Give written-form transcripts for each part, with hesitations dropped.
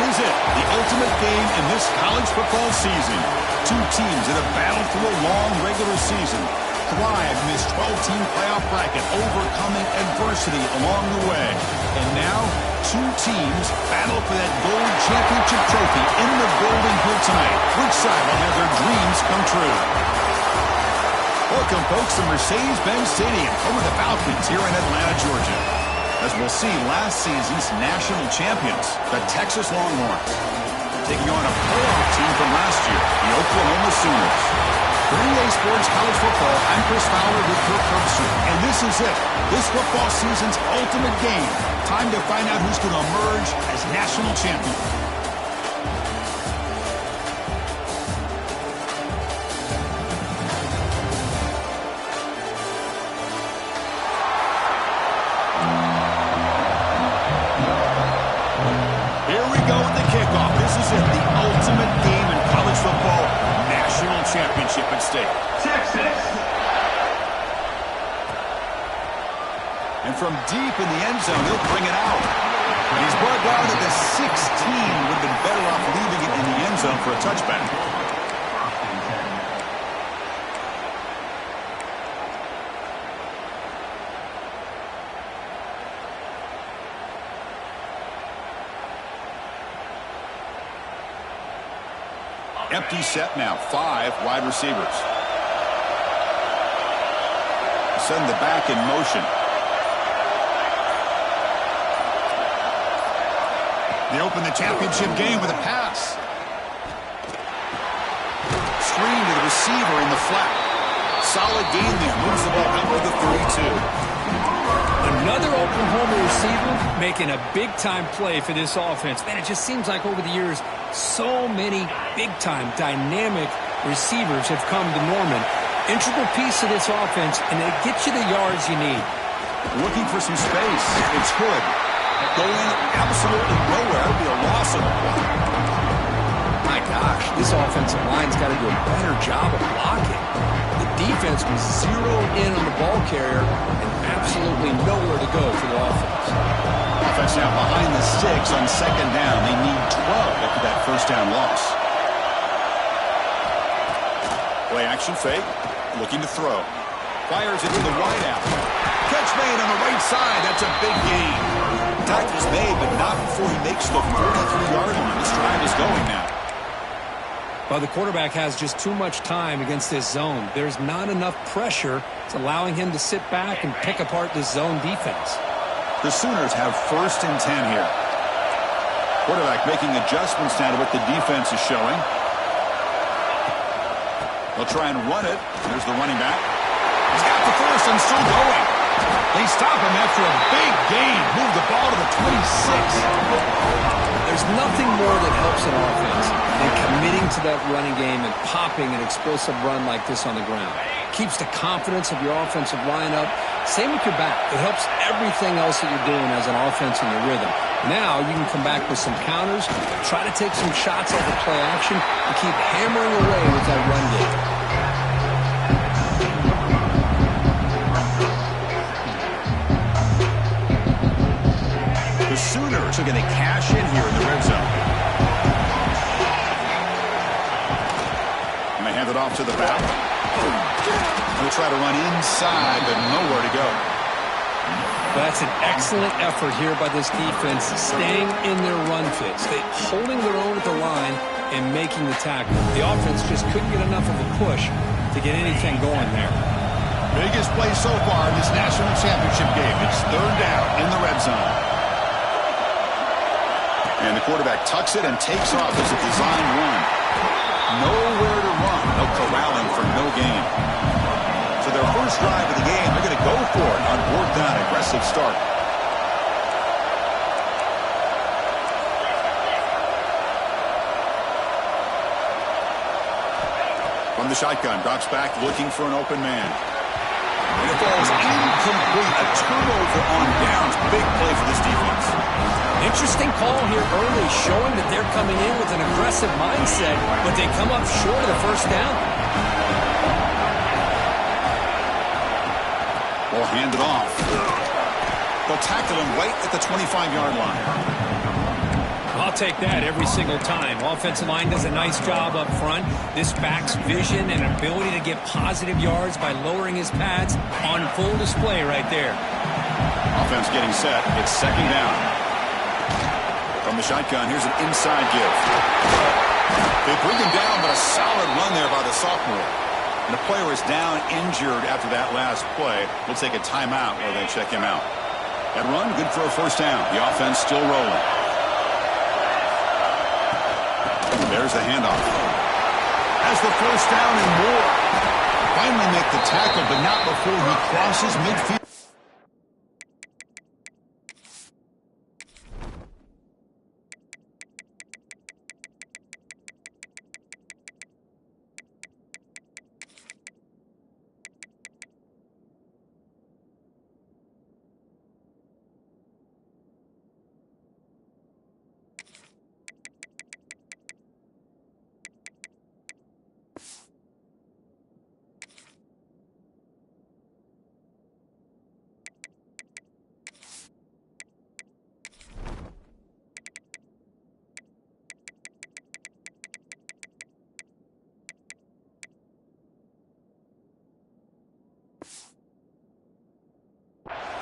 is it, the ultimate game in this college football season. Two teams that have battled through a long regular season, thrived in this 12-team playoff bracket, overcoming adversity along the way. And now, two teams battle for that gold championship trophy in the building here tonight. Which side will have their dreams come true? Welcome, folks, to Mercedes-Benz Stadium, home of the Falcons here in Atlanta, Georgia. As we'll see, last season's national champions, the Texas Longhorns, taking on a playoff team from last year, the Oklahoma Sooners. For EA Sports College Football, I'm Chris Fowler with Kirk Herbstreit, and this is it. This football season's ultimate game. Time to find out who's going to emerge as national champion. Here we go with the kickoff. This is it, the ultimate game in college football. National championship at stake. Texas. And from deep in the end zone, he'll bring it out. And he's brought down at the 16. Would have been better off leaving it in the end zone for a touchback. Empty set now, 5 wide receivers. Send the back in motion. They open the championship game with a pass. Screen to the receiver in the flat. Solid gain there. Moves the ball out to the 32. Another Oklahoma receiver making a big-time play for this offense. Man, it just seems like over the years, so many big-time, dynamic receivers have come to Norman. Integral piece of this offense, and it gets you the yards you need. Looking for some space. It's Hood. Going absolutely nowhere. It'll be a loss of the play. My gosh, this offensive line's got to do a better job of blocking. The defense was zeroed in on the ball carrier and absolutely nowhere to go for the offense. Offense now behind the 6 on second down. They need 12 after that first down loss. Play action fake. Looking to throw. Fires it to the wide out. Catch made on the right side. That's a big gain. Tackle's made, but not before he makes the 43-yard line. This drive is going now. Well, the quarterback has just too much time against this zone. There's not enough pressure. It's allowing him to sit back and pick apart this zone defense. The Sooners have 1st and 10 here. Quarterback making adjustments now to what the defense is showing. They'll try and run it. There's the running back. He's got the first and still going. They stop him after a big gain. Move the ball to the 26. There's nothing more that helps an offense than committing to that running game and popping an explosive run like this on the ground. Keeps the confidence of your offensive lineup. Same with your back. It helps everything else that you're doing as an offense in your rhythm. Now you can come back with some counters, try to take some shots off of play action, and keep hammering away with that run game. The Sooners are going to cash in here in the red zone. And they hand it off to the back. They'll try to run inside, but nowhere to go. That's an excellent effort here by this defense, staying in their run fits. Holding their own at the line and making the tackle. The offense just couldn't get enough of a push to get anything going there. Biggest play so far in this national championship game. It's 3rd down in the red zone. And the quarterback tucks it and takes off as a design run. Nowhere to run. No corralling for no gain. So their first drive of the game, they're going to go for it on 4th down. Aggressive start. From the shotgun, drops back looking for an open man. And it falls incomplete. A turnover on downs. Big play for this defense. Interesting call here early, showing that they're coming in with an aggressive mindset, but they come up short of the first down. Ball handed off. They'll tackle him right at the 25-yard line. Well, I'll take that every single time. Offensive line does a nice job up front. This back's vision and ability to get positive yards by lowering his pads on full display right there. Offense getting set. It's second down. From the shotgun, here's an inside give. They bring him down, but a solid run there by the sophomore. And the player is down injured after that last play. We'll take a timeout while they check him out. That run, good for a first down. The offense still rolling. There's the handoff. Has the first down and more. Finally make the tackle, but not before he crosses midfield.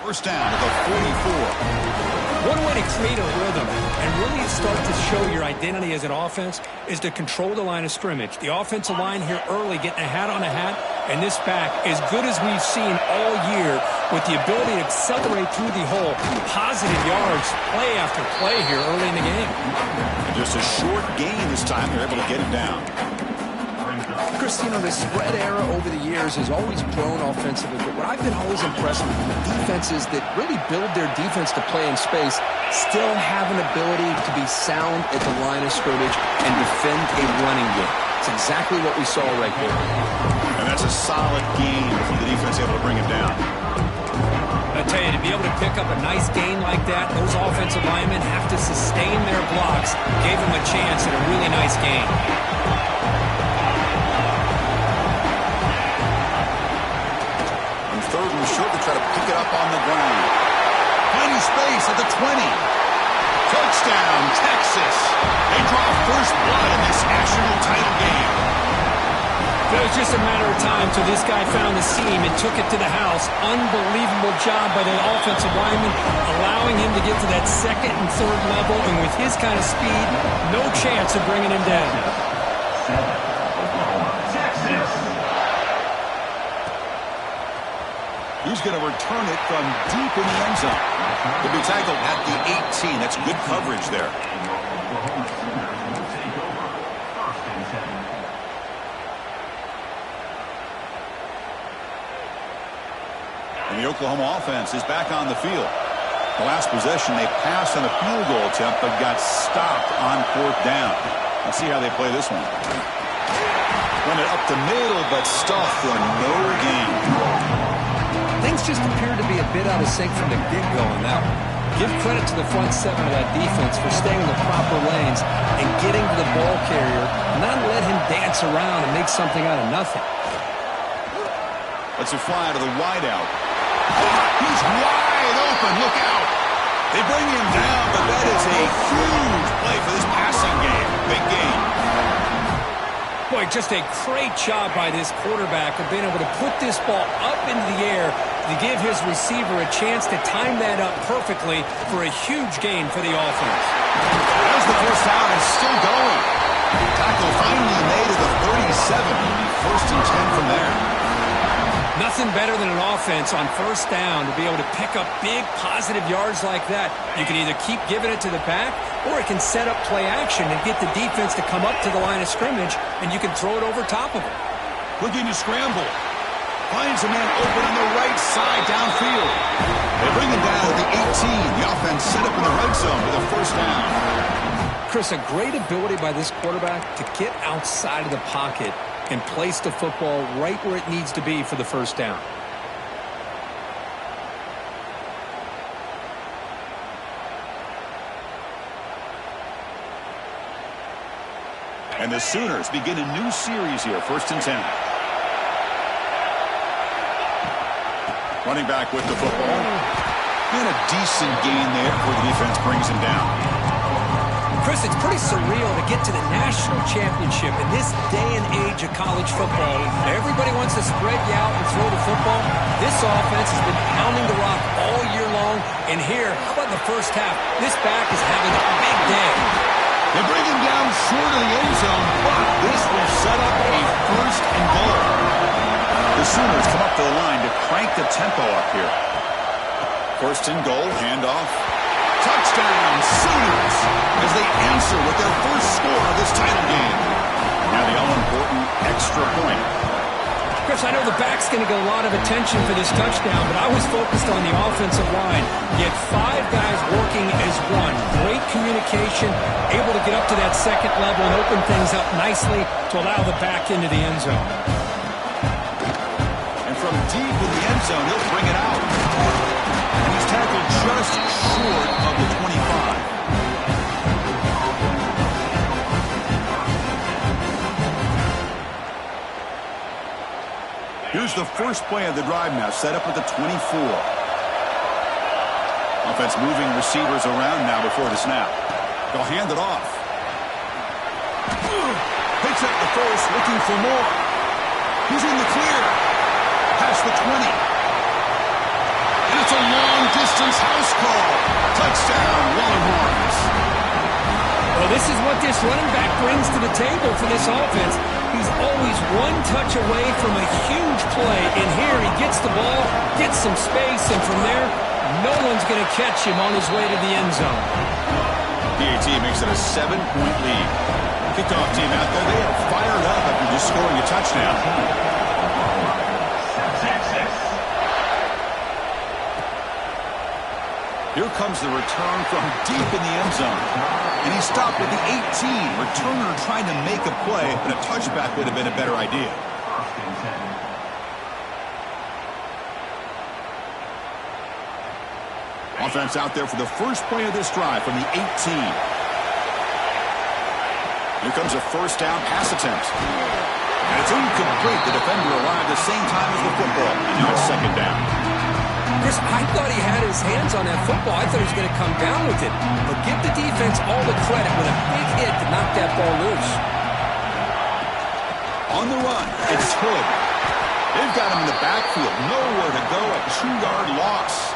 First down at the 44. One way to create a rhythm and really start to show your identity as an offense is to control the line of scrimmage. The offensive line here early getting a hat on a hat, and this back, as good as we've seen all year, with the ability to accelerate through the hole, positive yards, play after play here early in the game. Just a short gain this time. They're able to get him down. Chris, you know, the spread era over the years has always grown offensively, but what I've been always impressed with defenses that really build their defense to play in space still have an ability to be sound at the line of scrimmage and defend a running game. It's exactly what we saw right here. And that's a solid game for the defense able to bring him down. I tell you, to be able to pick up a nice gain like that, those offensive linemen have to sustain their blocks. Gave them a chance at a really nice game. Third and short to try to pick it up on the ground. Finding space at the 20. Touchdown, Texas. They draw first blood in this national title game. It was just a matter of time till this guy found the seam and took it to the house. Unbelievable job by the offensive lineman, allowing him to get to that second and third level, and with his kind of speed, no chance of bringing him down. He's going to return it from deep in the end zone. He'll be tackled at the 18. That's good coverage there. And the Oklahoma offense is back on the field. The last possession, they passed on a field goal attempt, but got stopped on fourth down. Let's see how they play this one. Run it up the middle, but stuffed for no gain. Things just appear to be a bit out of sync from the get-go in that one. Give credit to the front seven of that defense for staying in the proper lanes and getting to the ball carrier, not let him dance around and make something out of nothing. Let's fly to the wideout. He's wide open. Look out. They bring him down, but that is a huge play for this passing game. Big game. Boy, just a great job by this quarterback of being able to put this ball up into the air to give his receiver a chance to time that up perfectly for a huge gain for the offense. As the first down is still going. Tackle finally made at the 37. First and 10 from there. Nothing better than an offense on first down to be able to pick up big positive yards like that. You can either keep giving it to the back, or it can set up play action and get the defense to come up to the line of scrimmage, and you can throw it over top of it. Looking to scramble. Finds a man open on the right side downfield. They bring him down at the 18. The offense set up in the red zone for the first down. Chris, a great ability by this quarterback to get outside of the pocket and place the football right where it needs to be for the first down. And the Sooners begin a new series here, first and 10. Running back with the football. And a decent gain there before the defense brings him down. Chris, it's pretty surreal to get to the national championship in this day and age of college football. Everybody wants to spread you out and throw the football. This offense has been pounding the rock all year long. And here, how about in the first half? This back is having a big day. They bring him down short of the end zone, but this will set up a first and goal. The Sooners come up to the line to crank the tempo up here. First and goal, handoff. Touchdown, Sooners, as they answer with their first score of this title game. Now the all-important extra point. Chris, I know the back's going to get a lot of attention for this touchdown, but I was focused on the offensive line. You had 5 guys working as one. Great communication, able to get up to that second level and open things up nicely to allow the back into the end zone. And from deep in the end zone, he'll bring it out. And he's tackled just short of the 25. Here's the first play of the drive now, set up at the 24. Offense moving receivers around now before the snap. They'll hand it off. Picks up the first, looking for more. He's in the clear. Past the 20. And it's a long-distance house call. Touchdown, Longhorns. Well, this is what this running back brings to the table for this offense. He's always one touch away from a huge play. And here he gets the ball, gets some space, and from there, no one's going to catch him on his way to the end zone. PAT makes it a 7-point lead. Kickoff team out there, they are fired up after just scoring a touchdown. Here comes the return from deep in the end zone. And he stopped at the 18. Returner trying to make a play, but a touchback would have been a better idea. Offense out there for the first play of this drive from the 18. Here comes a first down pass attempt. And it's incomplete. The defender arrived the same time as the football. And now it's second down. Chris, I thought he had his hands on that football. I thought he was going to come down with it. But give the defense all the credit with a big hit to knock that ball loose. On the run, it's Hood. They've got him in the backfield. Nowhere to go. A 2-yard loss.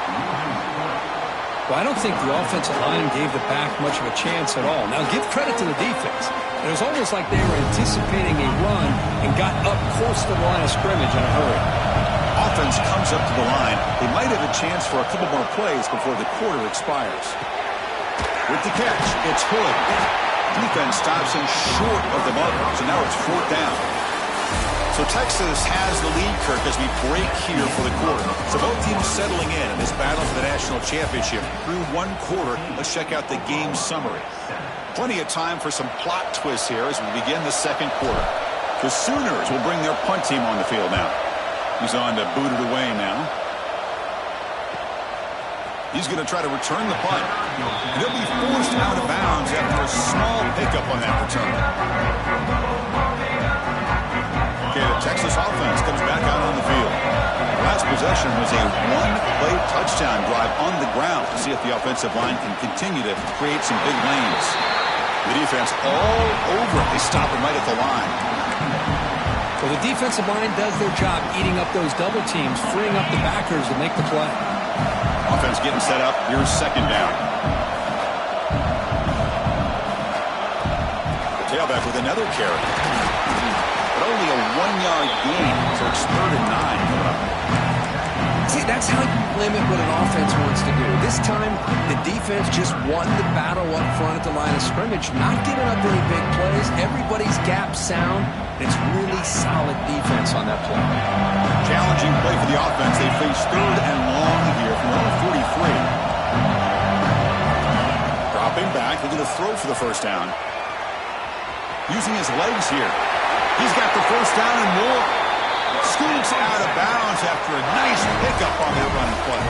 Well, I don't think the offensive line gave the back much of a chance at all. Now, give credit to the defense. It was almost like they were anticipating a run and got up close to the line of scrimmage in a hurry. Offense comes up to the line. They might have a chance for a couple more plays before the quarter expires. With the catch, it's Hood. Defense stops him short of the marker, so now it's fourth down. So Texas has the lead, Kirk, as we break here for the quarter. So both teams settling in this battle for the national championship through one quarter. Let's check out the game summary. Plenty of time for some plot twists here as we begin the second quarter. The Sooners will bring their punt team on the field now. He's on to boot it away now. He's going to try to return the punt. And he'll be forced out of bounds after a small pickup on that return. Okay, the Texas offense comes back out on the field. Last possession was a one-play touchdown drive on the ground to see if the offensive line can continue to create some big lanes. The defense all over it. They stop him right at the line. Well, the defensive line does their job eating up those double teams, freeing up the backers to make the play. Offense getting set up. Here's second down. The tailback with another carry. But only a 1-yard gain, so it's 3rd and 9 coming up. See, that's how you limit what an offense wants to do. This time, the defense just won the battle up front at the line of scrimmage, not giving up any big plays. Everybody's gap sound. It's really solid defense on that play. Challenging play for the offense. They face 3rd and long here from their own 43. Dropping back, looking to throw for the first down. Using his legs here. He's got the first down and more. Scoots out of bounds after a nice pickup on that running play.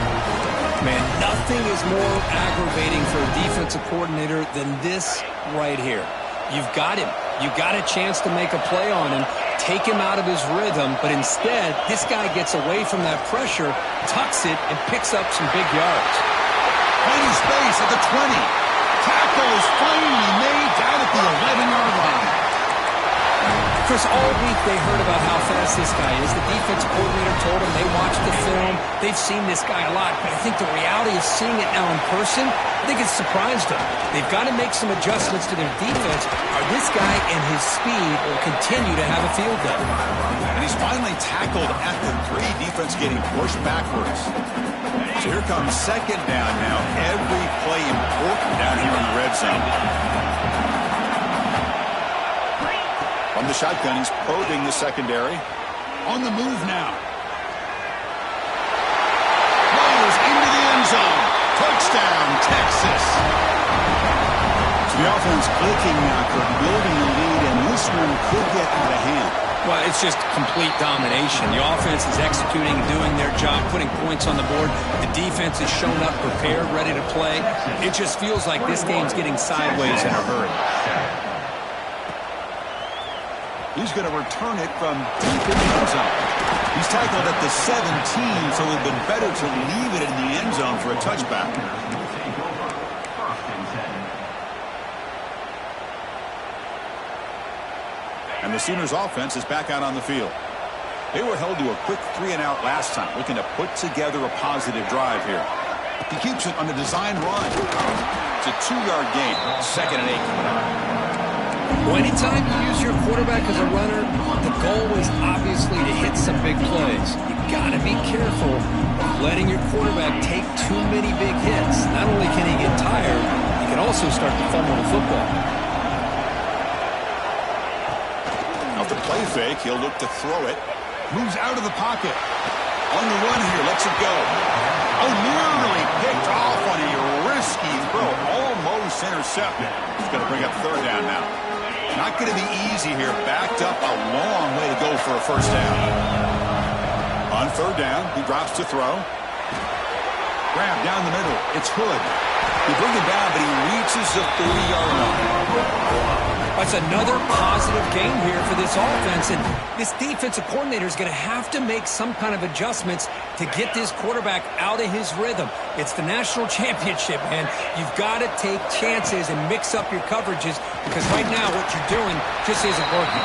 Man, nothing is more aggravating for a defensive coordinator than this right here. You've got him. You've got a chance to make a play on him, take him out of his rhythm, but instead, this guy gets away from that pressure, tucks it, and picks up some big yards. Plenty space at the 20. tackle is finally made down at the 11-yard line. Chris, all week they heard about how fast this guy is. The defensive coordinator told them they watched the film. They've seen this guy a lot, but I think the reality of seeing it now in person, I think it's surprised them. They've got to make some adjustments to their defense, or this guy and his speed will continue to have a field day. And he's finally tackled at the 3. Defense getting pushed backwards. So here comes second down now. Every play important down here in the red zone. From the shotgun, he's probing the secondary. On the move now. Fires into the end zone. Touchdown, Texas. So the offense clicking now, building a lead, and this one could get out of hand. Well, it's just complete domination. The offense is executing, doing their job, putting points on the board. The defense is shown up, prepared, ready to play. It just feels like this game's getting sideways in a hurry. He's going to return it from deep in the end zone. He's tackled at the 17, so it would have been better to leave it in the end zone for a touchback. And the Sooners offense is back out on the field. They were held to a quick 3-and-out last time, looking to put together a positive drive here. He keeps it on the designed run. It's a 2-yard gain. 2nd and 8 coming up. Well, anytime you use your quarterback as a runner, the goal is obviously to hit some big plays. You've got to be careful of letting your quarterback take too many big hits. Not only can he get tired, he can also start to fumble the football. Off the play fake, he'll look to throw it. Moves out of the pocket. On the run here, lets it go. Oh, nearly picked off on a risky throw. Almost intercepted. He's going to bring up 3rd down now. Not going to be easy here. Backed up a long way to go for a 1st down. On 3rd down, he drops to throw. Grab down the middle. It's Hood. He brings him down, but he reaches the 30-yard line. That's another positive game here for this offense, and this defensive coordinator is going to have to make some kind of adjustments to get this quarterback out of his rhythm. It's the national championship, man. You've got to take chances and mix up your coverages, because right now what you're doing just isn't working.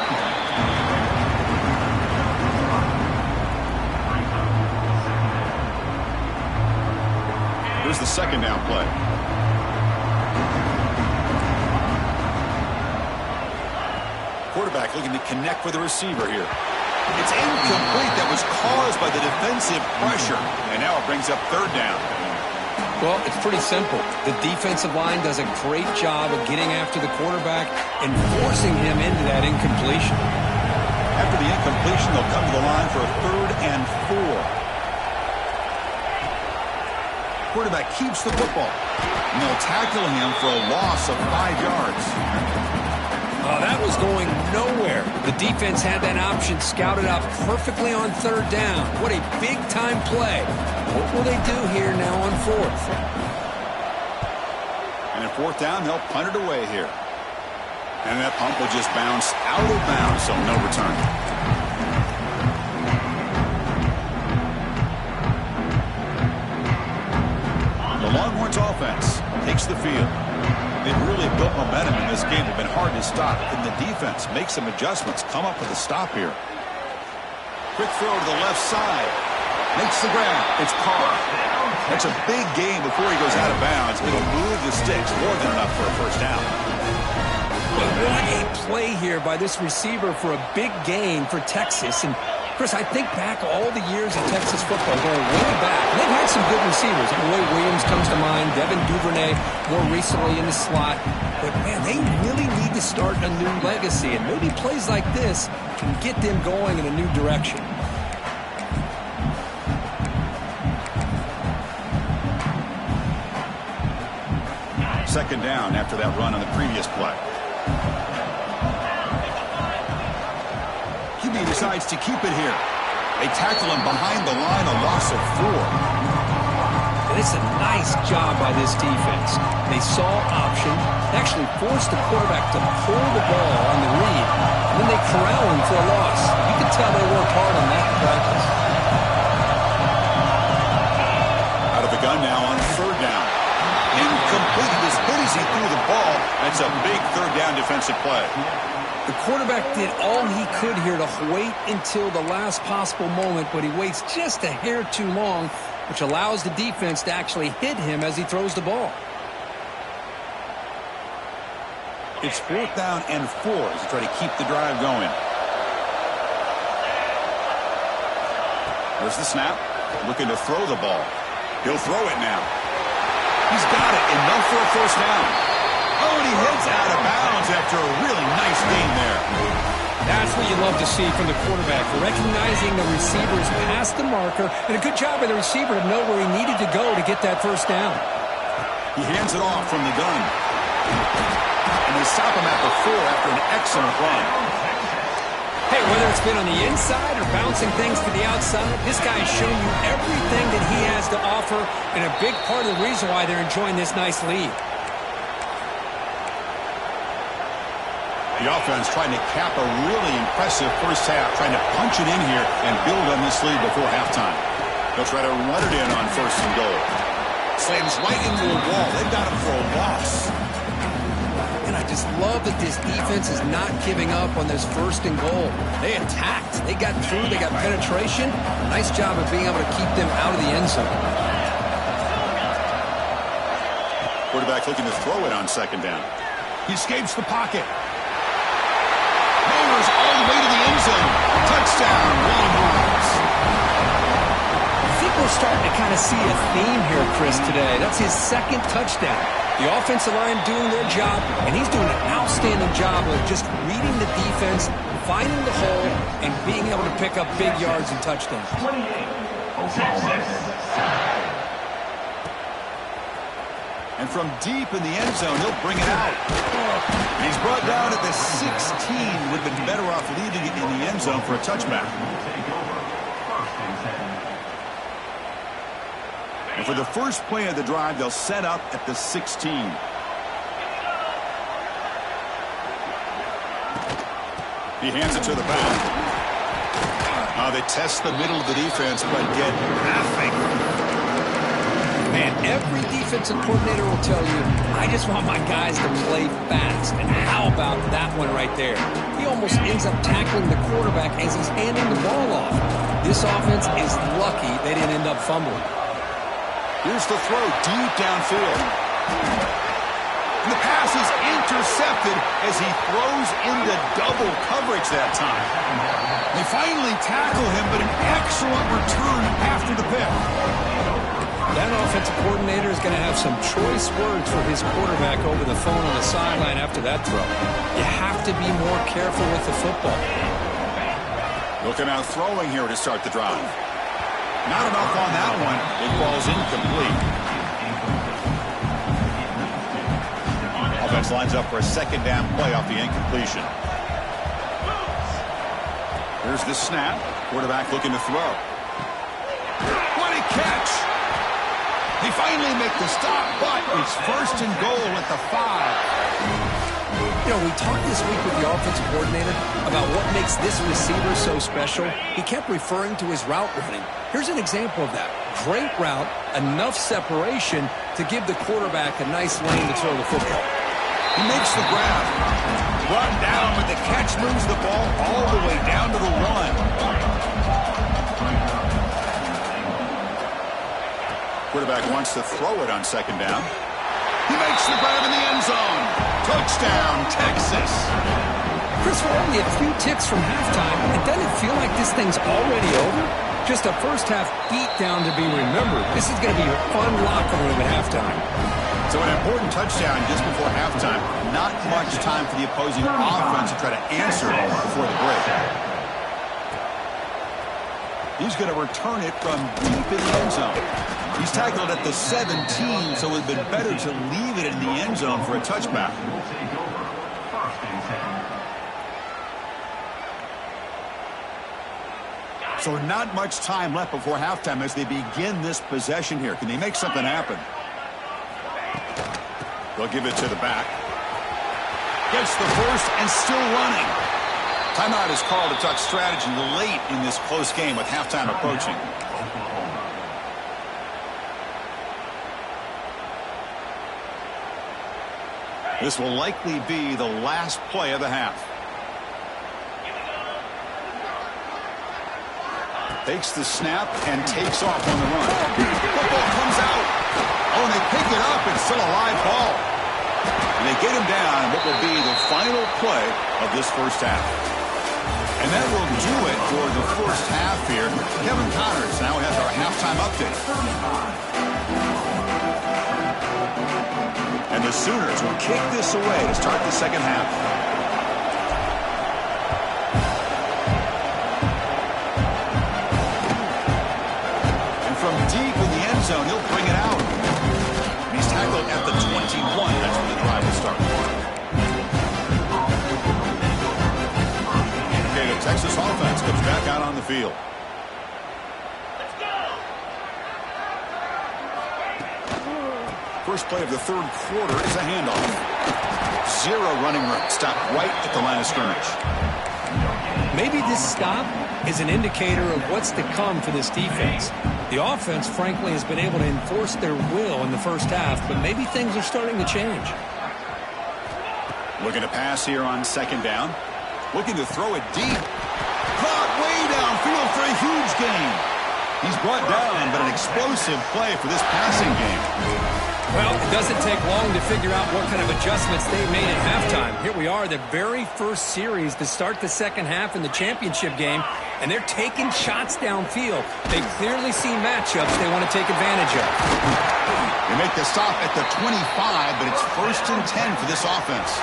Here's the 2nd down play. Quarterback looking to connect with the receiver here. It's incomplete. That was caused by the defensive pressure. And now it brings up 3rd down. Well, it's pretty simple. The defensive line does a great job of getting after the quarterback and forcing him into that incompletion. After the incompletion, they'll come to the line for a 3rd and 4. Quarterback keeps the football. And they'll tackle him for a loss of 5 yards. That was going nowhere. The defense had that option scouted out perfectly on 3rd down. What a big-time play. What will they do here now on 4th? And at 4th down, they'll punt it away here. And that punt will just bounce out of bounds, so no return. The Longhorns offense takes the field. They've really built momentum in this game. It's been hard to stop. And the defense makes some adjustments, come up with a stop here. Quick throw to the left side. Makes the grab. It's Carr. That's a big gain before he goes out of bounds. It'll move the sticks more than enough for a 1st down. What a play here by this receiver for a big gain for Texas. And Chris, I think back all the years of Texas football, going way back. They've had some good receivers. Roy Williams comes to mind, Devin Duvernay more recently in the slot. But, man, they really need to start a new legacy. And maybe plays like this can get them going in a new direction. Second down after that run on the previous play. QB decides to keep it here. They tackle him behind the line, a loss of 4. And it's a nice job by this defense. They saw option, actually forced the quarterback to pull the ball on the read, and then they corral him for a loss. You can tell they worked hard on that in practice. Out of the gun now on 3rd down. Incomplete. completed his hit as he threw the ball. That's a big third down defensive play. The quarterback did all he could here to wait until the last possible moment, but he waits just a hair too long, which allows the defense to actually hit him as he throws the ball. It's 4th down and 4 as they try to keep the drive going. There's the snap. Looking to throw the ball. He'll throw it now. He's got it. Enough for a first down. Oh, and he heads out of bounds after a really nice gain there. That's what you love to see from the quarterback, recognizing the receiver's past the marker, and a good job by the receiver to know where he needed to go to get that first down. He hands it off from the gun. And they stop him at the 4 after an excellent run. Hey, whether it's been on the inside or bouncing things to the outside, this guy has shown you everything that he has to offer, and a big part of the reason why they're enjoying this nice lead. The offense trying to cap a really impressive first half, trying to punch it in here and build on this lead before halftime. They'll try to run it in on 1st and goal. Slams right into a wall. They've got him for a loss. And I just love that this defense is not giving up on this 1st and goal. They attacked. They got through. They got penetration. Nice job of being able to keep them out of the end zone. Quarterback looking to throw it on 2nd down. He escapes the pocket. Motors all the way to the end zone. Touchdown, Longhorns. I think we're starting to kind of see a theme here, Chris, today. That's his 2nd touchdown. The offensive line doing their job, and he's doing an outstanding job of just reading the defense, finding the hole, and being able to pick up big yards and touchdowns. And from deep in the end zone, he'll bring it out. And he's brought down at the 16. Would have been better off leaving it in the end zone for a touchback. And for the first play of the drive, they'll set up at the 16. He hands it to the back. They test the middle of the defense, but get nothing. Man, every defensive coordinator will tell you, I just want my guys to play fast. And how about that one right there? He almost ends up tackling the quarterback as he's handing the ball off. This offense is lucky they didn't end up fumbling. Here's the throw deep downfield. And the pass is intercepted as he throws into double coverage that time. They finally tackle him, but an excellent return after the pick. That offensive coordinator is going to have some choice words for his quarterback over the phone on the sideline after that throw. You have to be more careful with the football. Looking out throwing here to start the drive. Not enough on that one. It falls incomplete. Offense lines up for a 2nd down play off the incompletion. Here's the snap. Quarterback looking to throw. What a catch! They finally make the stop, but it's 1st and goal at the 5. You know, we talked this week with the offensive coordinator about what makes this receiver so special. He kept referring to his route running. Here's an example of that. Great route, enough separation to give the quarterback a nice lane to throw the football. He makes the grab. Brought down, but the catch moves the ball all the way down to the 1. Quarterback wants to throw it on 2nd down. He makes the grab in the end zone. Touchdown, Texas. Chris, we're only a few ticks from halftime. It doesn't feel like this thing's already over. Just a first-half beatdown to be remembered. This is going to be a fun locker room at halftime. So an important touchdown just before halftime. Not much time for the opposing offense to try to answer before the break. He's going to return it from deep in the end zone. He's tackled at the 17, so it would have been better to leave it in the end zone for a touchback. So not much time left before halftime as they begin this possession here. Can they make something happen? They'll give it to the back. Gets the first and still running. Timeout is called to talk strategy late in this close game with halftime approaching. This will likely be the last play of the half. Takes the snap and takes off on the run. Football comes out. Oh, and they pick it up. It's still a live ball. And they get him down in what will be the final play of this first half. And that will do it for the first half here. Kevin Connors now has our halftime update. And the Sooners will kick this away to start the second half. And from deep in the end zone, he'll bring it out. And he's tackled at the 21. That's where the drive will start. Okay, the Texas offense comes back out on the field. First play of the third quarter is a handoff. Zero running room. Stopped right at the line of scrimmage. Maybe this stop is an indicator of what's to come for this defense. The offense, frankly, has been able to enforce their will in the first half, but maybe things are starting to change. Looking to pass here on second down. Looking to throw it deep. Caught way downfield for a huge gain. He's brought down, but an explosive play for this passing game. Well, it doesn't take long to figure out what kind of adjustments they made at halftime. Here we are, the very first series to start the second half in the championship game, and they're taking shots downfield. They clearly see matchups they want to take advantage of. They make the stop at the 25, but it's 1st and 10 for this offense.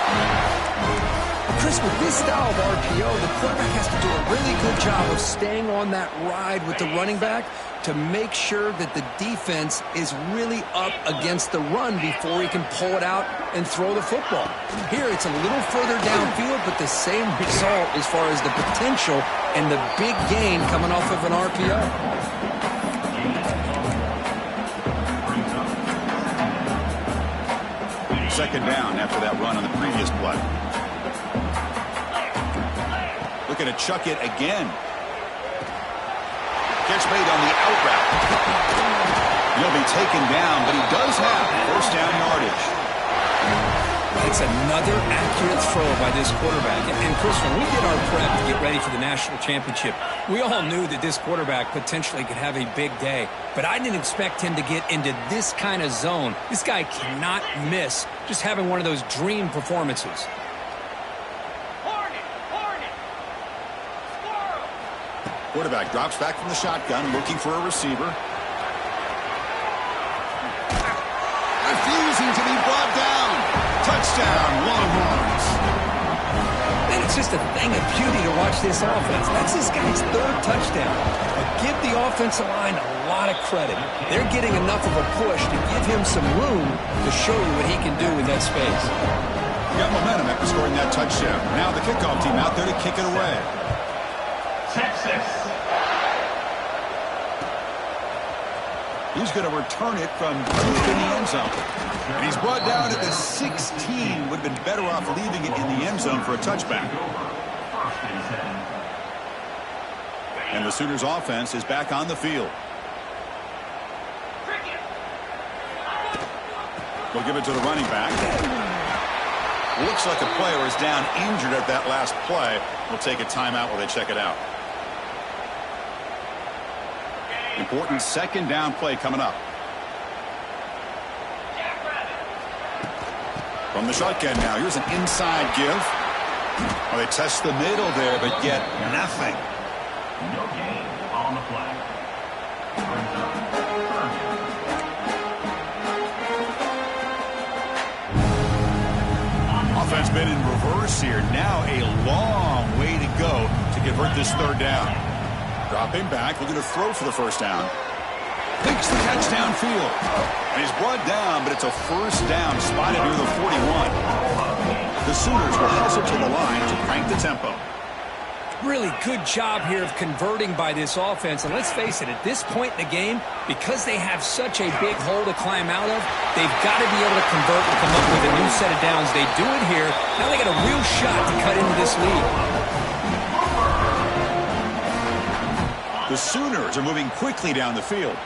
Chris, with this style of RPO, the quarterback has to do a really good job of staying on that ride with the running back to make sure that the defense is really up against the run before he can pull it out and throw the football. Here, it's a little further downfield, but the same result as far as the potential and the big gain coming off of an RPO. Second down after that run on the previous play. Looking to chuck it again. Catch made on the out route. He'll be taken down, but he does have first down yardage. It's another accurate throw by this quarterback. And Chris, when we did our prep to get ready for the national championship, we all knew that this quarterback potentially could have a big day. But I didn't expect him to get into this kind of zone. This guy cannot miss just having one of those dream performances. Quarterback drops back from the shotgun, looking for a receiver. Refusing to be brought down. Touchdown, Longhorns. And it's just a thing of beauty to watch this offense. That's this guy's third touchdown. But give the offensive line a lot of credit. They're getting enough of a push to give him some room to show you what he can do with that space. He got momentum after scoring that touchdown. Now the kickoff team out there to kick it away. Texas. He's going to return it from deep in the end zone. And he's brought down at the 16. Would have been better off leaving it in the end zone for a touchback. And the Sooners offense is back on the field. We'll give it to the running back. Looks like a player is down injured at that last play. We'll take a timeout while they check it out. Important second down play coming up. From the shotgun now, here's an inside give. Well, they test the middle there, but get nothing. No gain on the play. Offense been in reverse here. Now a long way to go to convert this third down. Dropping back, looking to throw for the first down. Makes the catch downfield. And he's brought down, but it's a first down spotted near the 41. The Sooners will hustle to the line to crank the tempo. Really good job here of converting by this offense. And let's face it, at this point in the game, because they have such a big hole to climb out of, they've got to be able to convert and come up with a new set of downs. They do it here. Now they got a real shot to cut into this lead. The Sooners are moving quickly down the field.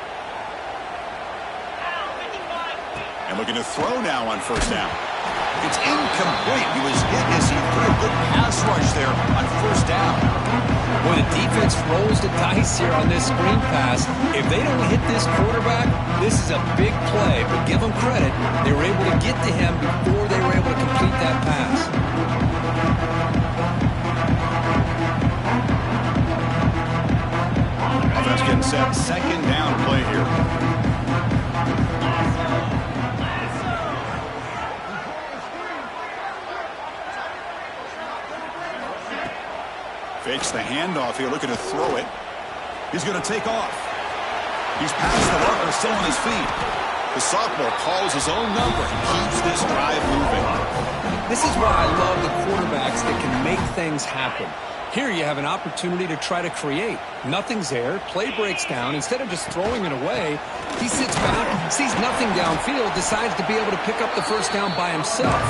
And looking to throw now on first down. It's incomplete. He was hit as he put a good pass rush there on first down. Boy, the defense rolls the dice here on this screen pass. If they don't hit this quarterback, this is a big play. But give them credit. They were able to get to him before they were able to complete that pass. Offense getting set. Second down play here. Fakes the handoff here, looking to throw it. He's going to take off. He's past the marker, still on his feet. The sophomore calls his own number and keeps this drive moving. This is why I love the quarterbacks that can make things happen. Here you have an opportunity to try to create. Nothing's there. Play breaks down. Instead of just throwing it away, he sits back, sees nothing downfield, decides to be able to pick up the first down by himself.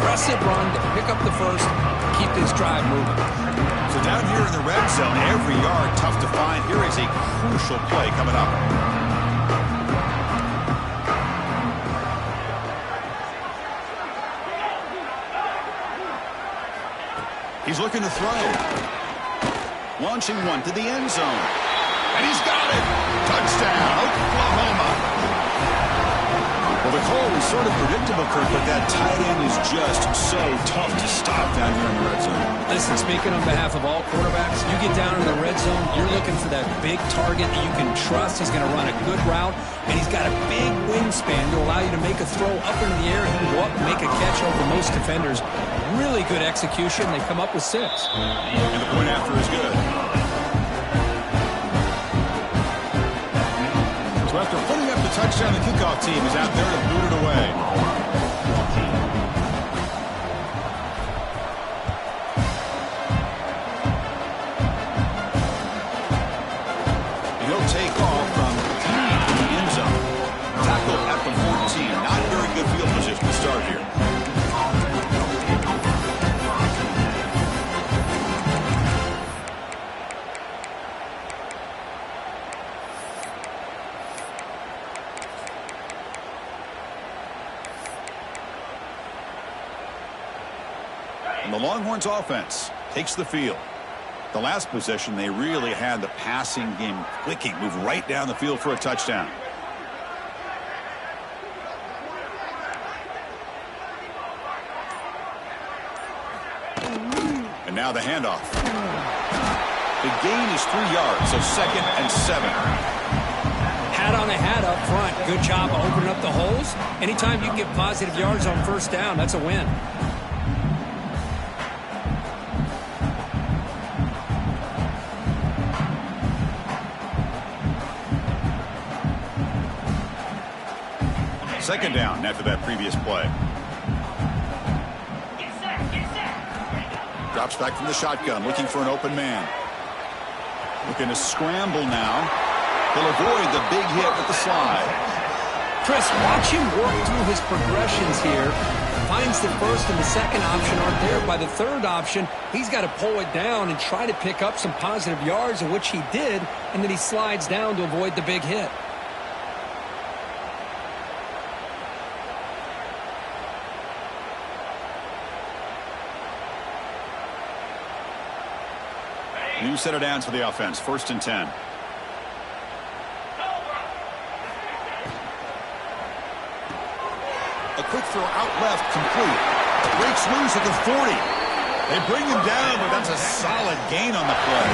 Aggressive run to pick up the first, keep this drive moving. So down here in the red zone, every yard tough to find. Here is a crucial play coming up. He's looking to throw. Launching one to the end zone. And he's got it. Touchdown, Oklahoma. Well, the call was sort of predictable, Kirk, but that tight end is just so tough to stop down here in the red zone. Listen, speaking on behalf of all quarterbacks, you get down in the red zone, you're looking for that big target that you can trust. He's going to run a good route, and he's got a big wingspan to allow you to make a throw up into the air. He can go up and make a catch over most defenders. Really good execution. They come up with 6. And the point after is good. So after putting up the touchdown, the kickoff team is out there to boot it away. He'll take off from the end zone. Tackle at the 14. Not very good field position to start here. And the Longhorns offense takes the field. The last possession, they really had the passing game clicking, moved right down the field for a touchdown. And now the handoff. The gain is 3 yards, so 2nd and 7. Hat on a hat up front. Good job of opening up the holes. Anytime you can get positive yards on first down, that's a win. Second down after that previous play. Drops back from the shotgun, looking for an open man. Looking to scramble now. He'll avoid the big hit with the slide. Chris, watch him work through his progressions here. Finds the first and the second option aren't there. By the third option, he's got to pull it down and try to pick up some positive yards, in which he did, and then he slides down to avoid the big hit. New set of downs for the offense. 1st and 10. A quick throw out left, complete. Breaks loose at the 40. They bring him down, but that's a solid gain on the play.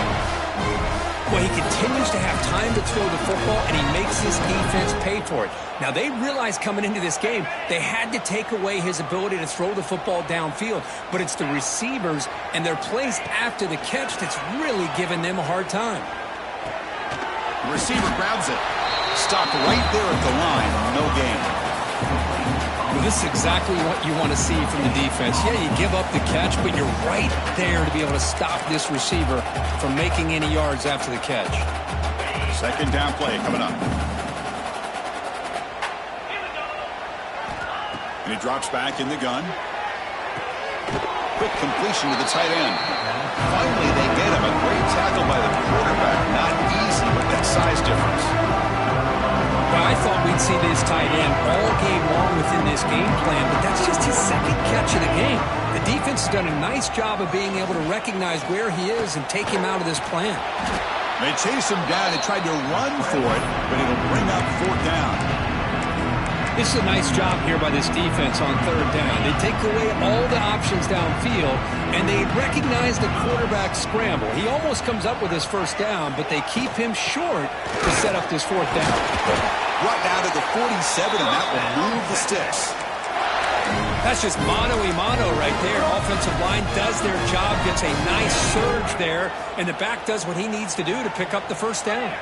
Well, he continues to have time to throw the football, and he makes his defense pay for it. Now, they realized coming into this game they had to take away his ability to throw the football downfield, but it's the receivers and their plays after the catch that's really giving them a hard time. The receiver grabs it. Stopped right there at the line. No gain. Well, this is exactly what you want to see from the defense. Yeah, you give up the catch, but you're right there to be able to stop this receiver from making any yards after the catch. Second down play coming up. And he drops back in the gun. Quick completion to the tight end. Finally, they get him. A great tackle by the quarterback. Not easy with that size difference. Well, I thought we'd see this tight end all game long within this game plan, but that's just his second catch of the game. The defense has done a nice job of being able to recognize where he is and take him out of this plan. They chase him down. They tried to run for it, but it'll bring up fourth down. This is a nice job here by this defense on third down. They take away all the options downfield, and they recognize the quarterback scramble. He almost comes up with his first down, but they keep him short to set up this fourth down. Brought down to the 47, and that will move the sticks. That's just mano-a-mano right there. Offensive line does their job, gets a nice surge there, and the back does what he needs to do to pick up the first down.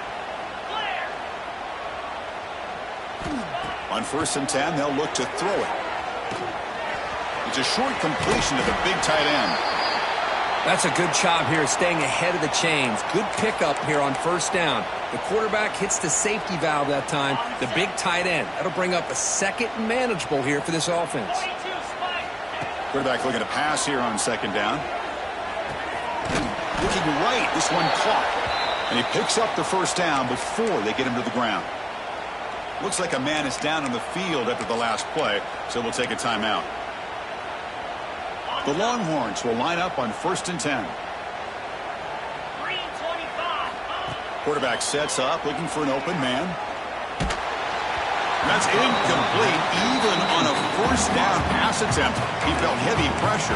On 1st and 10, they'll look to throw it. It's a short completion to the big tight end. That's a good job here staying ahead of the chains. Good pickup here on first down. The quarterback hits the safety valve that time. The big tight end. That'll bring up a second manageable here for this offense. Quarterback looking to pass here on 2nd down. Looking right. This one caught. And he picks up the first down before they get him to the ground. Looks like a man is down on the field after the last play, so we'll take a timeout. The Longhorns will line up on 1st and 10. Quarterback sets up, looking for an open man. That's incomplete. Even on a 1st down pass attempt, he felt heavy pressure.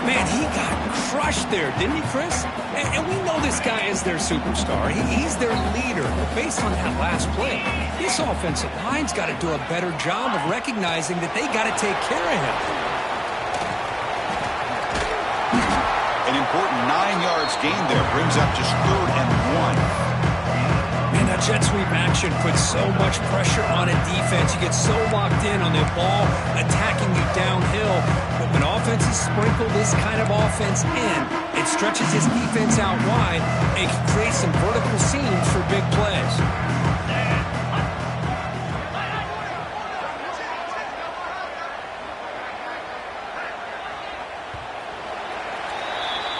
Man, he got crushed there, didn't he, Chris? And we know this guy is their superstar. He's their leader. But based on that last play, this offensive line's got to do a better job of recognizing that they got to take care of him. An important 9 yards gain there brings up just 3rd and 1. Man, that jet sweep action puts so much pressure on a defense. You get so locked in on the ball attacking you downhill. But when offenses sprinkle this kind of offense in, it stretches his defense out wide and can create some vertical seams for big plays.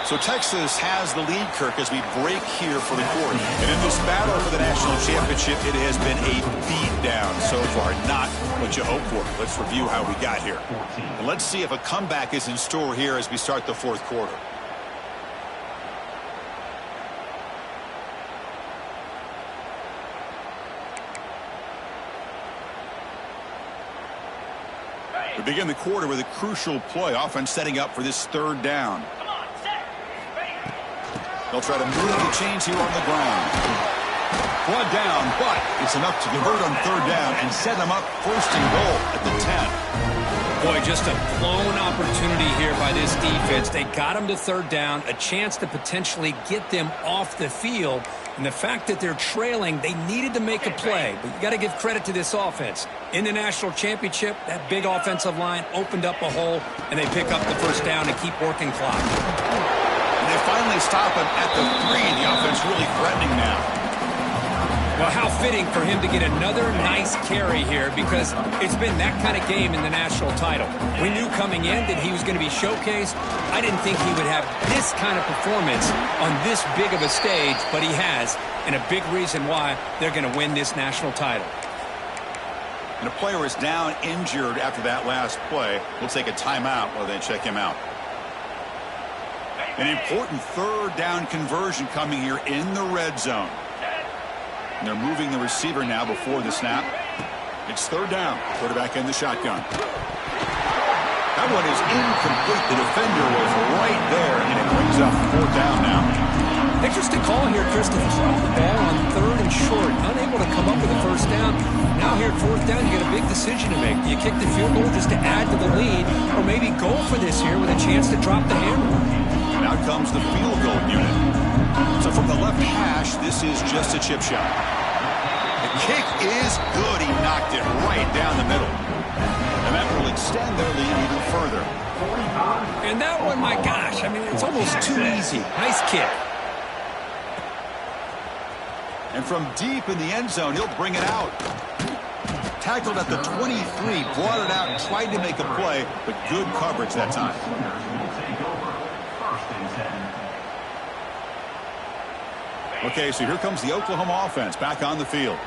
So Texas has the lead, Kirk, as we break here for the quarter. And in this battle for the national championship, it has been a beatdown so far. Not what you hope for. Let's review how we got here. And let's see if a comeback is in store here as we start the 4th quarter. We begin the quarter with a crucial play. Offense setting up for this 3rd down. They'll try to move the chains here on the ground. Brought down, but it's enough to convert on 3rd down and set them up 1st and goal at the 10. Boy, just a blown opportunity here by this defense. They got him to 3rd down, a chance to potentially get them off the field. And the fact that they're trailing, they needed to make a play. But you got to give credit to this offense. In the national championship, that big offensive line opened up a hole, and they pick up the first down and keep working clock. And they finally stop him at the 3. The offense really threatening now. Well, how fitting for him to get another nice carry here, because it's been that kind of game in the national title. We knew coming in that he was going to be showcased. I didn't think he would have this kind of performance on this big of a stage, but he has, and a big reason why they're going to win this national title. And a player is down injured after that last play. We'll take a timeout while they check him out. An important 3rd down conversion coming here in the red zone. And they're moving the receiver now before the snap. It's 3rd down. Quarterback in the shotgun. That one is incomplete. The defender was right there, and it brings up 4th down now. Interesting call here, Chris, to throw the ball on 3rd and short. Unable to come up with a first down. Now here at 4th down, you got a big decision to make. Do you kick the field goal just to add to the lead, or maybe go for this here with a chance to drop the hammer? And out comes the field goal unit. So from the left hash, this is just a chip shot. The kick is good. He knocked it right down the middle. And that will extend their lead even further. And that one, my gosh, I mean, it's almost too easy. Nice kick. And from deep in the end zone, he'll bring it out. Tackled at the 23, brought it out, tried to make a play, but good coverage that time. Okay, so here comes the Oklahoma offense back on the field.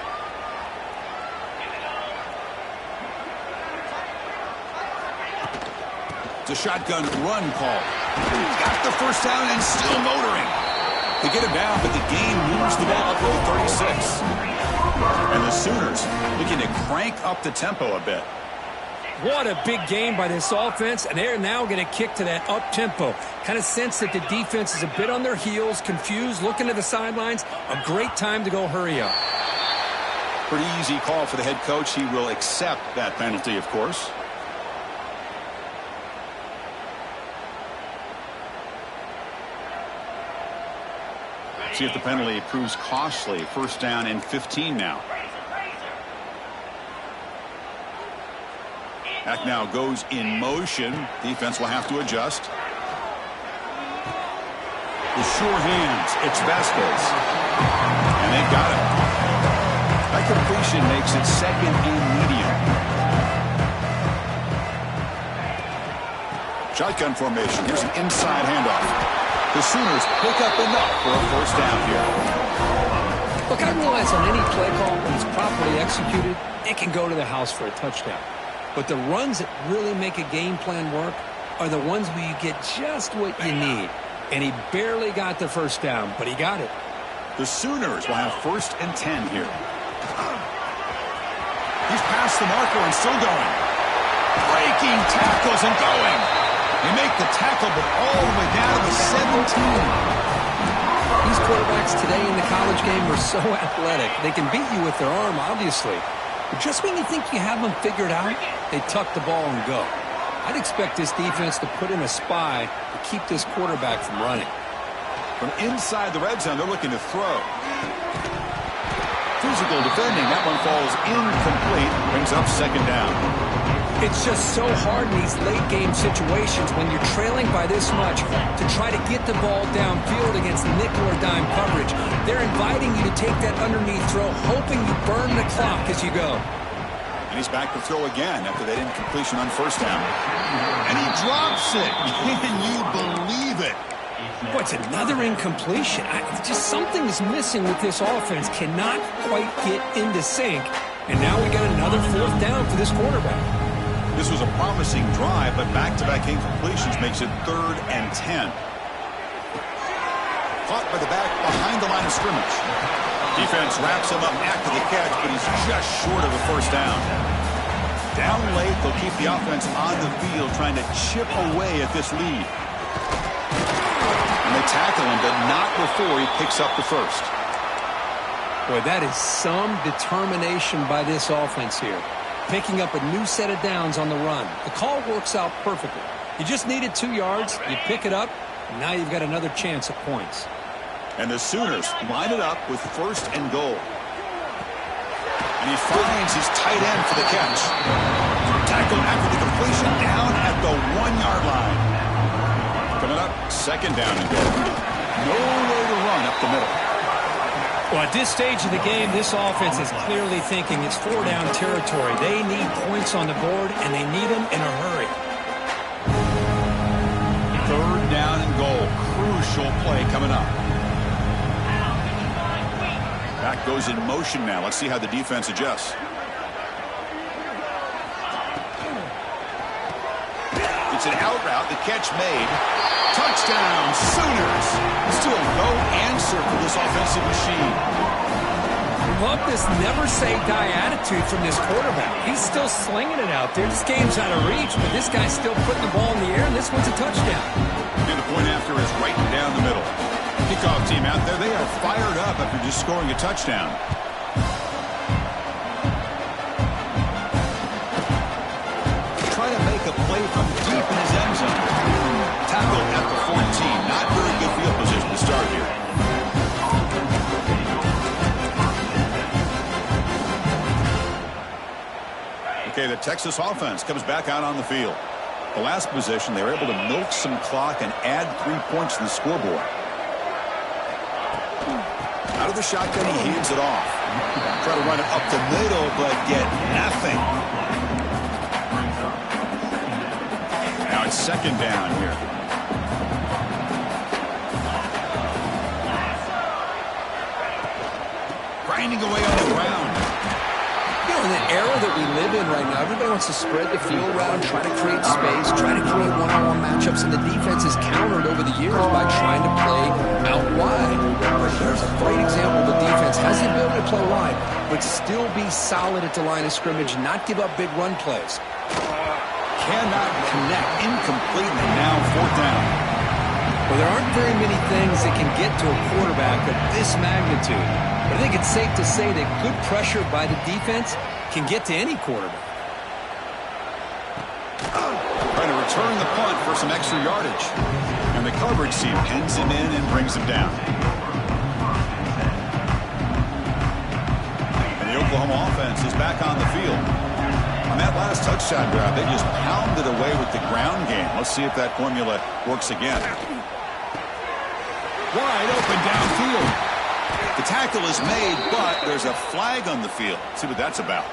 It's a shotgun run call. Got the first down and still motoring. They get him down, but the gain moves the ball up to the 36. And the Sooners looking to crank up the tempo a bit. What a big game by this offense, and they're now going to kick to that up-tempo. Kind of sense that the defense is a bit on their heels, confused, looking to the sidelines. A great time to go hurry up. Pretty easy call for the head coach. He will accept that penalty, of course. See if the penalty proves costly. First down and 15 now. Back now goes in motion. Defense will have to adjust. With sure hands, it's Vasquez. And they've got him. That completion makes it second and medium. Shotgun formation. Here's an inside handoff. The Sooners pick up enough for a first down here. Look, I realize on any play call, when it's properly executed, it can go to the house for a touchdown. But the runs that really make a game plan work are the ones where you get just what you need. And he barely got the first down, but he got it. The Sooners will have first and 10 here. He's past the marker and still going. Breaking tackles and going. They make the tackle, but all the way down to the 17. These quarterbacks today in the college game are so athletic. They can beat you with their arm, obviously. But just when you think you have them figured out, they tuck the ball and go. I'd expect this defense to put in a spy to keep this quarterback from running. From inside the red zone, they're looking to throw. Physical defending. That one falls incomplete. Brings up second down. It's just so hard in these late-game situations when you're trailing by this much to try to get the ball downfield against nickel or dime coverage. They're inviting you to take that underneath throw, hoping you burn the clock as you go. And he's back to throw again after that incompletion on first down. And he drops it. Can you believe it? What's another incompletion? Just something is missing with this offense. Cannot quite get into sync. And now we got another fourth down for this quarterback. This was a promising drive, but back-to-back incompletions makes it 3rd and 10. Caught by the back behind the line of scrimmage. Defense wraps him up after the catch, but he's just short of the first down. Down late, they'll keep the offense on the field trying to chip away at this lead. And they tackle him, but not before he picks up the first. Boy, that is some determination by this offense here. Picking up a new set of downs on the run. The call works out perfectly. You just needed 2 yards, you pick it up, and now you've got another chance at points. And the Sooners line it up with first and goal. And he finds his tight end for the catch. Tackle after the completion down at the 1-yard line. Coming up, second down and goal. No way to run up the middle. Well, at this stage of the game, this offense is clearly thinking it's 4-down territory. They need points on the board, and they need them in a hurry. 3rd down and goal. Crucial play coming up. Back goes in motion now. Let's see how the defense adjusts. It's an out route. The catch made. Touchdown, Sooners. Still no answer for this offensive machine. Love this never-say-die attitude from this quarterback. He's still slinging it out there. This game's out of reach, but this guy's still putting the ball in the air, and this one's a touchdown. And the point after is right down the middle. Kickoff team out there, they are fired up after just scoring a touchdown. Try to make a play from deep in his end zone. Tackle at the 14. Not very good field position to start here. Okay, the Texas offense comes back out on the field. The last possession, they were able to milk some clock and add 3 points to the scoreboard. Out of the shotgun, he hands it off. Try to run it up the middle, but get nothing. Now it's second down here. Grinding away on the ground. You know, in the era that we live in right now, everybody wants to spread the field around, try to create space, try to create one-on-one matchups, and the defense is countered over the years by trying to play out wide. But here's a great example. The defense has the ability to play wide, but still be solid at the line of scrimmage, not give up big run plays. Cannot connect, incomplete, and now fourth down. Well, there aren't very many things that can get to a quarterback of this magnitude. But I think it's safe to say that good pressure by the defense can get to any quarterback. Trying to return the punt for some extra yardage. And the coverage team pins him in and brings him down. And the Oklahoma offense is back on the field. On that last touchdown drive, they just pounded away with the ground game. Let's see if that formula works again. Wide open downfield. The tackle is made, but there's a flag on the field. Let's see what that's about.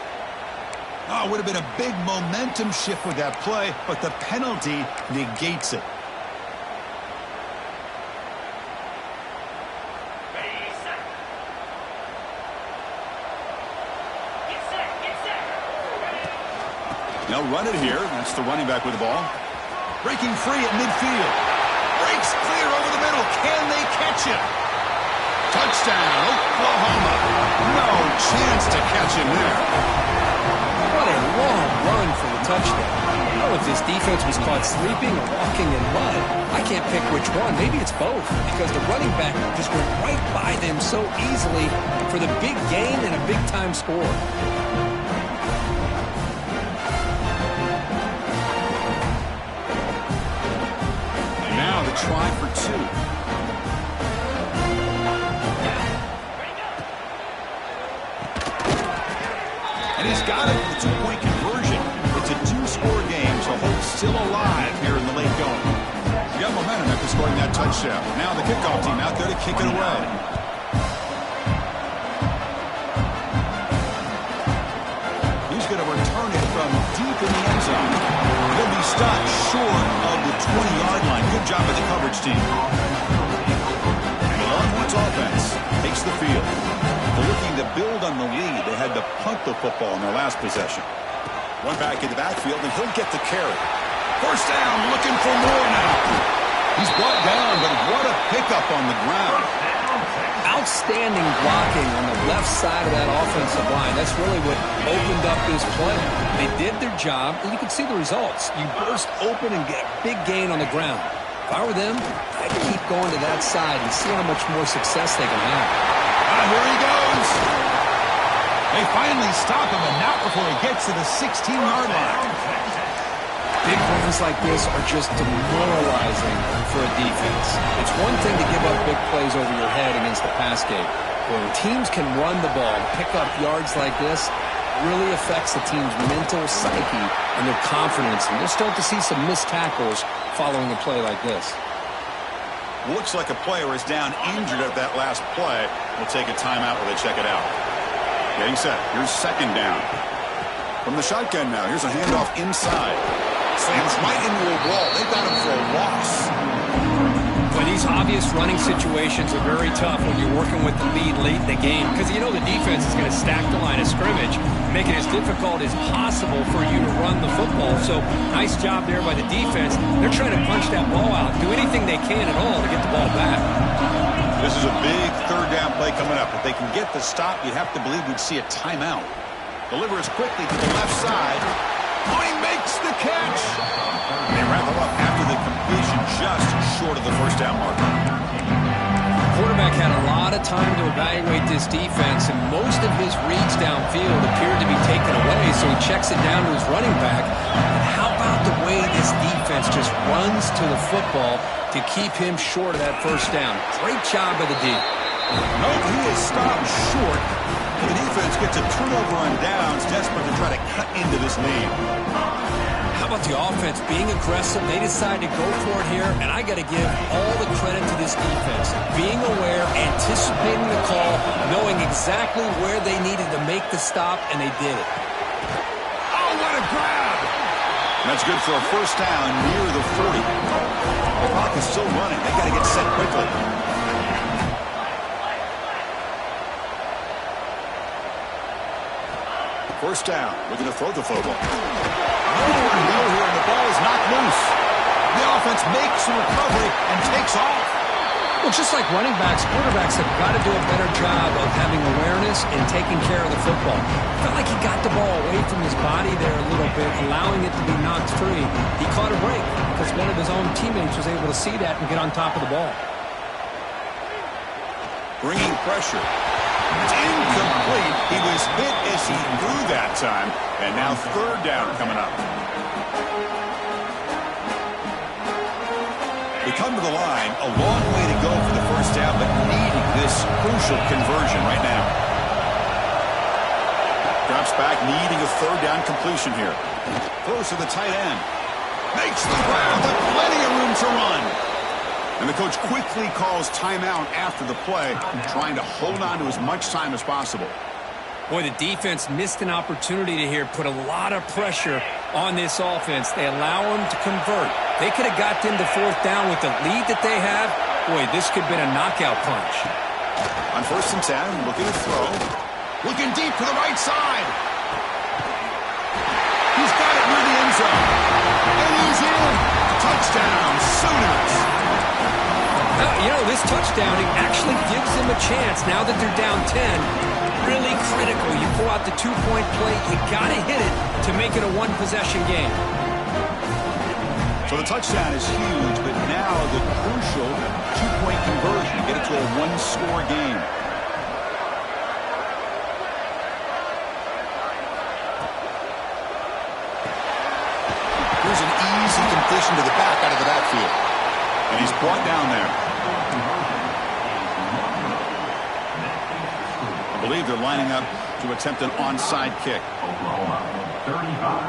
Oh, it would have been a big momentum shift with that play, but the penalty negates it. They'll run it here. That's the running back with the ball. Breaking free at midfield. Breaks clear over the middle. Can they catch him? Touchdown, Oklahoma. No chance to catch him there. What a long run for the touchdown. I don't know if this defense was caught sleeping or walking in mud. I can't pick which one. Maybe it's both, because the running back just went right by them so easily for the big gain and a big-time score. And now the try for two. And he's got it for the two-point conversion. It's a two-score game, so hope's still alive here in the late going. You got momentum after scoring that touchdown. Now the kickoff team out there to kick it away. He's going to return it from deep in the end zone. He'll be stopped short of the 20-yard line. Good job by the coverage team. And the Longhorns offense takes the field. They're looking to build on the lead. They had to punt the football in their last possession. One back in the backfield, and he'll get the carry. First down, looking for more now. He's brought down, but what a pickup on the ground. Outstanding blocking on the left side of that offensive line. That's really what opened up this play. They did their job, and you can see the results. You burst open and get a big gain on the ground. If I were them, I'd keep going to that side and see how much more success they can have. Here he goes. They finally stop him, and not before he gets to the 16-yard line. Big runs like this are just demoralizing for a defense. It's one thing to give up big plays over your head against the pass game. But when teams can run the ball and pick up yards like this, it really affects the team's mental psyche and their confidence. And you'll start to see some missed tackles following a play like this. Looks like a player is down injured at that last play. We'll take a timeout while they check it out. Getting set. Here's second down. From the shotgun now, here's a handoff inside. Slams right into a wall. They got him for a loss. Well, these obvious running situations are very tough when you're working with the lead late in the game, because you know the defense is going to stack the line of scrimmage, make it as difficult as possible for you to run the football. So nice job there by the defense. They're trying to punch that ball out, do anything they can at all to get the ball back. This is a big third down play coming up. If they can get the stop, you'd have to believe we'd see a timeout. Delivers quickly to the left side. Oh, he makes the catch. And they wrap him up after the completion, just short of the first down marker. Quarterback had a lot of time to evaluate this defense, and most of his reads downfield appeared to be taken away, so he checks it down to his running back. And how about the way this defense just runs to the football to keep him short of that first down? Great job by the D. No, he is stopped short. The defense gets a turnover on downs, desperate to try to cut into this lead. How about the offense being aggressive? They decide to go for it here, and I got to give all the credit to this defense. Being aware, anticipating the call, knowing exactly where they needed to make the stop, and they did it. Oh, what a grab! That's good for a first down near the 40. The clock is still running. They got to get set quickly. first down. Looking to throw the football. Nowhere to go here, and the ball is knocked loose. The offense makes a recovery and takes off. Well, just like running backs, quarterbacks have got to do a better job of having awareness and taking care of the football. Felt like he got the ball away from his body there a little bit, allowing it to be knocked free. He caught a break because one of his own teammates was able to see that and get on top of the ball. Bringing pressure. It's incomplete. He was hit as he threw that time. And now third down coming up. They come to the line, a long way to go for the first down, but needing this crucial conversion right now. Drops back, needing a third down completion here. Throws to the tight end. Makes the grab with plenty of room to run. And the coach quickly calls timeout after the play, trying to hold on to as much time as possible. Boy, the defense missed an opportunity to here, put a lot of pressure on this offense. They allow them to convert. They could have got them to fourth down with the lead that they have. Boy, this could have been a knockout punch. On 1st and 10, looking to throw. Looking deep to the right side. He's got it near the end zone. And he's in. Touchdown, Sooners. You know, this touchdown actually gives them a chance now that they're down 10. Really critical. You pull out the two-point play. You got to hit it to make it a one-possession game. So the touchdown is huge, but now the crucial two-point conversion to get it to a one-score game. Here's an easy completion to the back out of the backfield. And he's brought down there. I believe they're lining up to attempt an onside kick. Oklahoma, 35.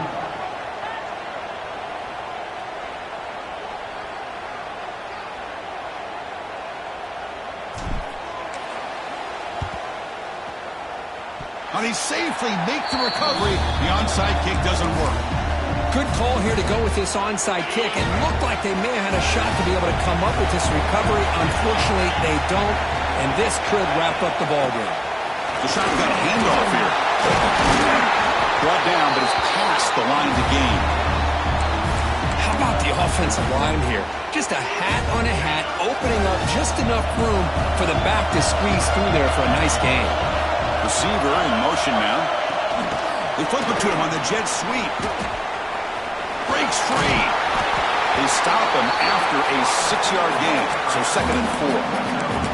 And he safely makes the recovery. The onside kick doesn't work. Good call here to go with this onside kick. It looked like they may have had a shot to be able to come up with this recovery. Unfortunately, they don't, and this could wrap up the ballgame. The shot got a handoff here. Brought down, but it's past the line to gain. How about the offensive line here? Just a hat on a hat, opening up just enough room for the back to squeeze through there for a nice gain. Receiver in motion now. They flip it to him on the jet sweep. Breaks free. They stop him after a 6-yard gain, so 2nd and 4.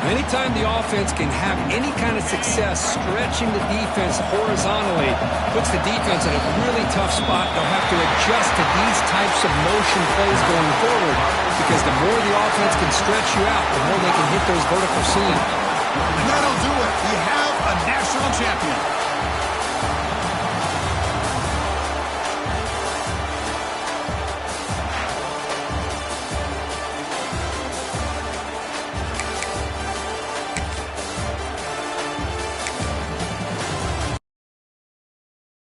Anytime the offense can have any kind of success stretching the defense horizontally, puts the defense in a really tough spot. They'll have to adjust to these types of motion plays going forward, because the more the offense can stretch you out, the more they can hit those vertical seams. And that'll do it. We have a national champion.